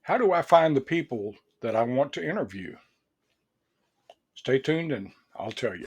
How do I find the people that I want to interview? Stay tuned and I'll tell you.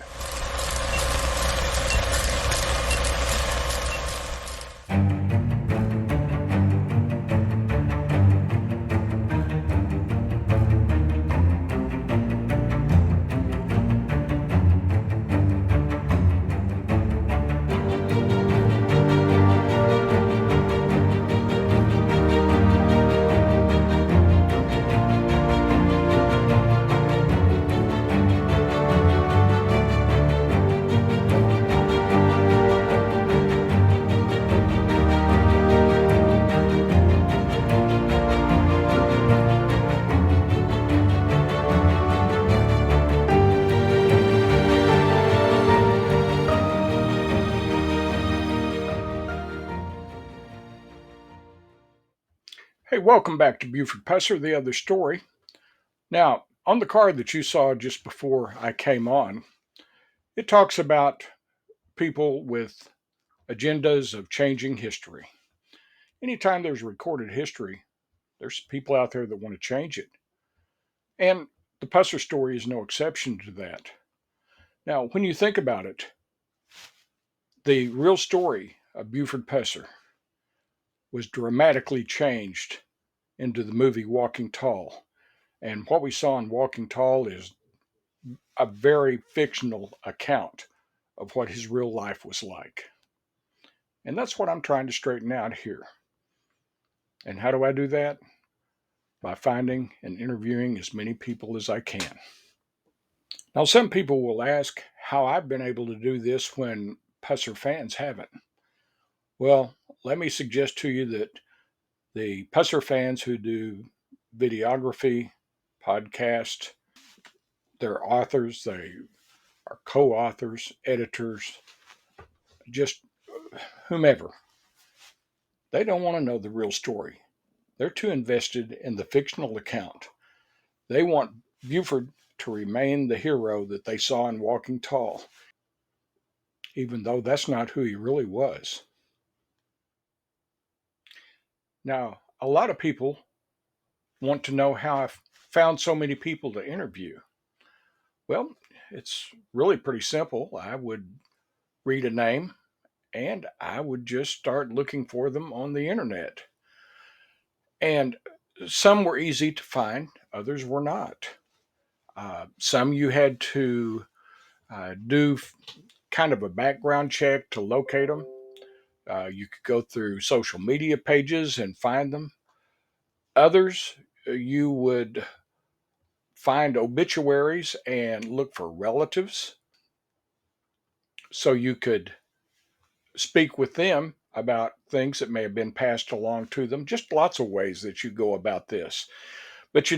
Hey, welcome back to Buford Pusser, the other story. Now, on the card that you saw just before I came on, it talks about people with agendas of changing history. Anytime there's recorded history, there's people out there that want to change it. And the Pusser story is no exception to that. Now, when you think about it, the real story of Buford Pusser was dramatically changed into the movie Walking Tall. And what we saw in Walking Tall is a very fictional account of what his real life was like. And that's what I'm trying to straighten out here. And how do I do that? By finding and interviewing as many people as I can. Now, some people will ask how I've been able to do this when Pusser fans haven't. Well, let me suggest to you that the Pusser fans who do videography, podcast, they're authors, they are co authors, editors, just whomever. They don't want to know the real story. They're too invested in the fictional account. They want Buford to remain the hero that they saw in Walking Tall, even though that's not who he really was. Now, a lot of people want to know how I found so many people to interview. Well, it's really pretty simple. I would read a name and I would just start looking for them on the internet. And some were easy to find, others were not. Some you had to do kind of a background check to locate them. You could go through social media pages and find them. Others, you would find obituaries and look for relatives so you could speak with them about things that may have been passed along to them. Just lots of ways that you go about this. But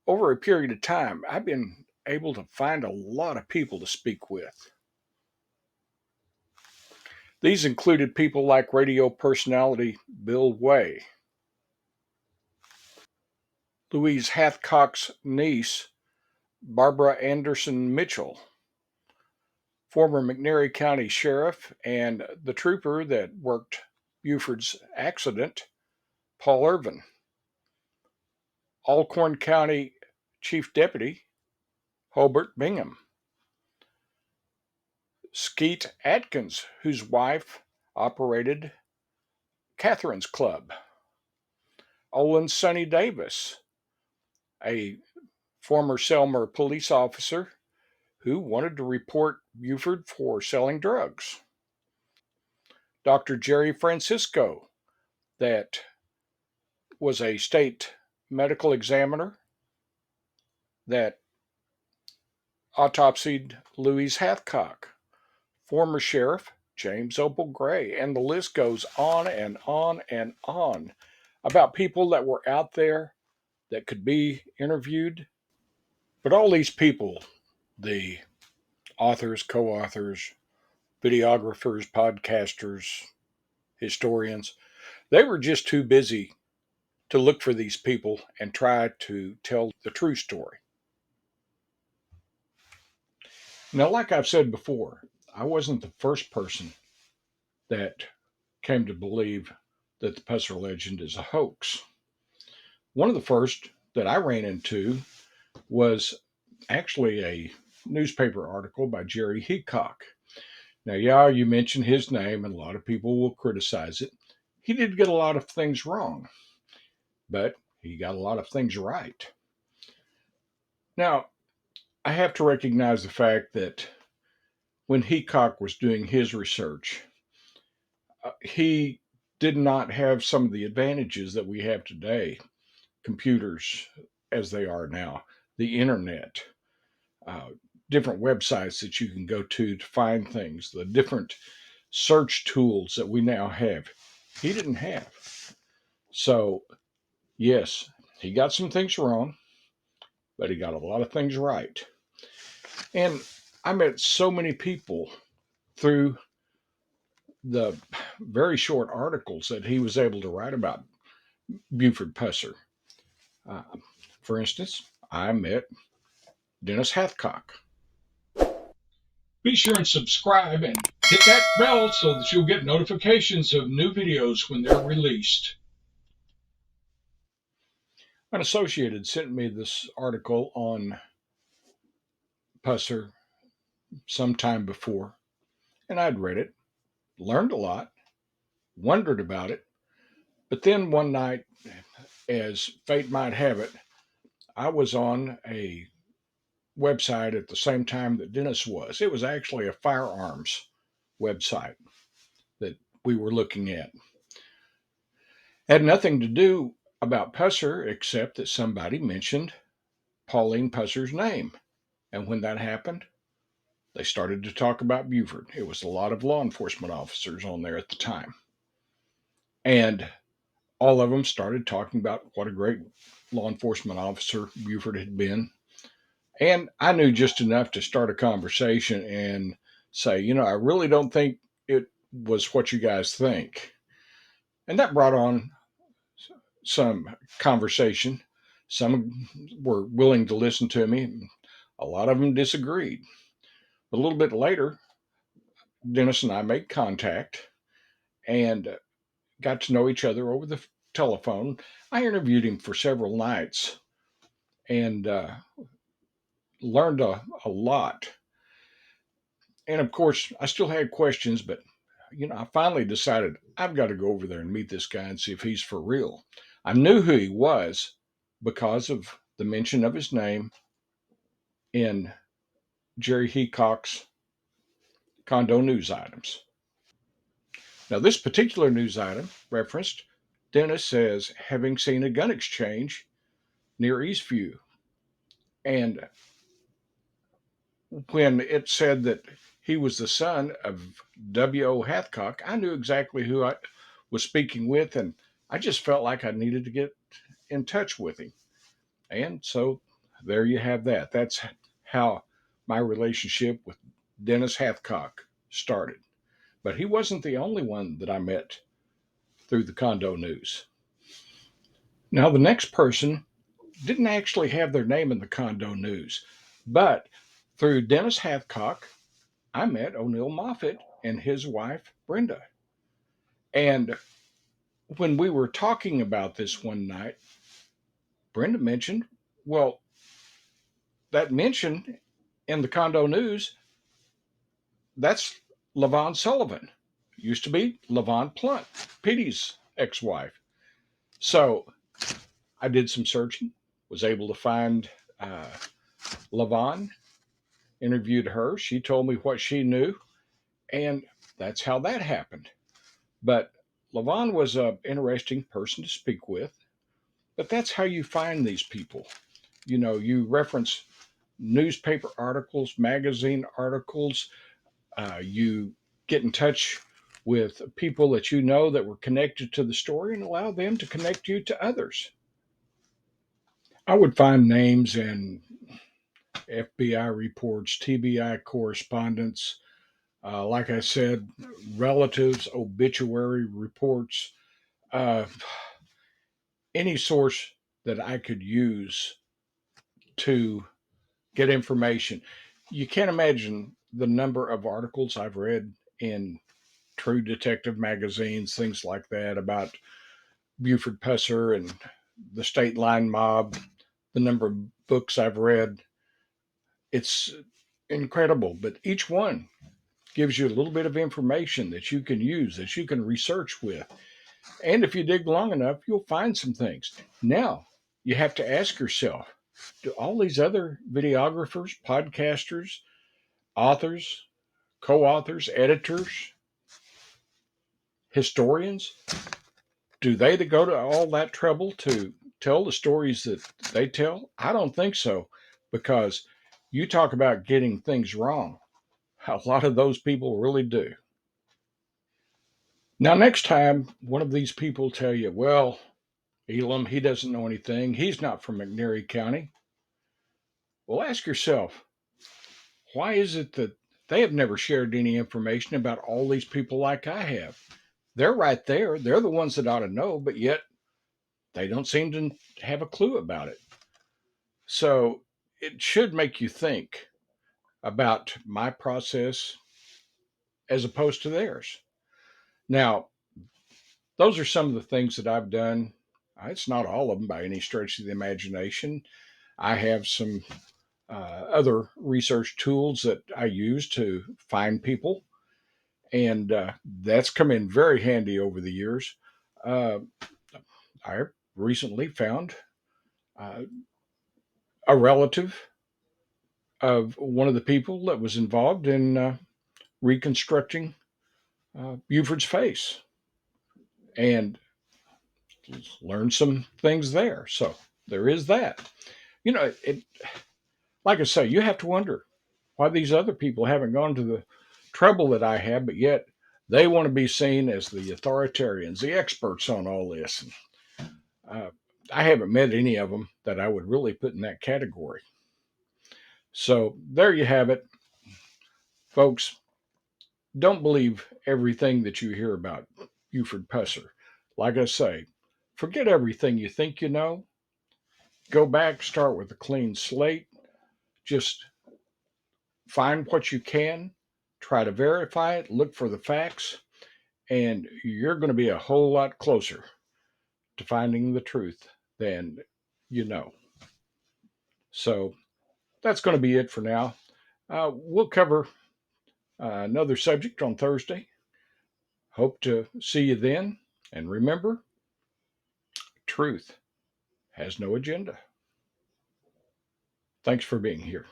over a period of time, I've been able to find a lot of people to speak with. These included people like radio personality Bill Way, Louise Heacock's niece, Barbara Anderson Mitchell, former McNairy County Sheriff and the trooper that worked Buford's accident, Paul Irvin, Alcorn County Chief Deputy, Hobart Bingham, Skeet Atkins, whose wife operated Catherine's Club, Olin Sonny Davis, a former Selmer police officer who wanted to report Buford for selling drugs, Dr. Jerry Francisco, that was a state medical examiner that autopsied Louise Hathcock, former sheriff James Opal Gray, and the list goes on and on and on about people that were out there that could be interviewed. But all these people, the authors, co authors, videographers, podcasters, historians, they were just too busy to look for these people and try to tell the true story. Now, like I've said before, I wasn't the first person that came to believe that the Pusser legend is a hoax. One of the first that I ran into was actually a newspaper article by Jerry Heacock. Now, yeah, you mentioned his name, and a lot of people will criticize it. He did get a lot of things wrong, but he got a lot of things right. Now, I have to recognize the fact that when Heacock was doing his research, he did not have some of the advantages that we have today, computers as they are now, the internet, uh, different websites that you can go to find things, the different search tools that we now have. He didn't have. So, yes, he got some things wrong, but he got a lot of things right. And I met so many people through the very short articles that he was able to write about Buford Pusser. Uh, for instance, I met Dennis Hathcock. Be sure and subscribe and hit that bell so that you'll get notifications of new videos when they're released. An associated sent me this article on Pusser some time before, and I'd read it, learned a lot, wondered about it, but then one night, as fate might have it, I was on a website at the same time that Dennis was. It was actually a firearms website that we were looking at. Had nothing to do about Pusser except that somebody mentioned Pauline Pusser's name. And when that happened, they started to talk about Buford. It was a lot of law enforcement officers on there at the time. And all of them started talking about what a great law enforcement officer Buford had been. And I knew just enough to start a conversation and say, I really don't think it was what you guys think. And that brought on some conversation. Some were willing to listen to me. A lot of them disagreed. A little bit later, Dennis and I made contact and got to know each other over the telephone. I interviewed him for several nights and learned a lot. And of course, I still had questions, but I finally decided I've got to go over there and meet this guy and see if he's for real. I knew who he was because of the mention of his name in Jerry Heacock's condo news items. Now, this particular news item referenced Dennis as having seen a gun exchange near Eastview. And when it said that he was the son of W.O. Hathcock, I knew exactly who I was speaking with, and I just felt like I needed to get in touch with him. And so there you have that. That's how my relationship with Dennis Hathcock started. But he wasn't the only one that I met through the condo news. Now, the next person didn't actually have their name in the condo news, but through Dennis Hathcock, I met ONeil Moffett and his wife, Brenda. And when we were talking about this one night, Brenda mentioned, well, that mention in the condo news, that's Levon Sullivan. Used to be Levon Plunt, Petey's ex wife. So I did some searching, was able to find Levon, interviewed her. She told me what she knew, and that's how that happened. But Levon was an interesting person to speak with. But that's how you find these people. You reference newspaper articles, magazine articles, you get in touch with people that you know that were connected to the story and allow them to connect you to others. I would find names in FBI reports, TBI correspondence, like I said, relatives, obituary reports, uh, any source that I could use to get information. You can't imagine the number of articles I've read in True Detective magazines, things like that, about Buford Pusser and the state line mob, the number of books I've read. It's incredible, but each one gives you a little bit of information that you can use, that you can research with. And if you dig long enough, you'll find some things. Now, you have to ask yourself, do all these other videographers, podcasters, authors, co authors, editors, historians, do they go to all that trouble to tell the stories that they tell? I don't think so, because you talk about getting things wrong. A lot of those people really do. Now, next time one of these people tell you, well, Elam, he doesn't know anything, he's not from McNairy County, well, ask yourself, why is it that they have never shared any information about all these people like I have? They're right there. They're the ones that ought to know, but yet they don't seem to have a clue about it. So it should make you think about my process as opposed to theirs. Now, those are some of the things that I've done. It's not all of them by any stretch of the imagination. I have some other research tools that I use to find people, and that's come in very handy over the years. Uh, I recently found uh, a relative of one of the people that was involved in reconstructing Buford's face, and learned some things there. So there is that. It, like I say, you have to wonder why these other people haven't gone to the trouble that I have, but yet they want to be seen as the authoritarians, the experts on all this. Uh, I haven't met any of them that I would really put in that category. So there you have it, folks. Don't believe everything that you hear about Buford Pusser. Like I say, forget everything you think you know. Go back, start with a clean slate. Just find what you can, try to verify it, look for the facts, and you're going to be a whole lot closer to finding the truth than you know. So that's going to be it for now. We'll cover another subject on Thursday. Hope to see you then. And remember, truth has no agenda. Thanks for being here.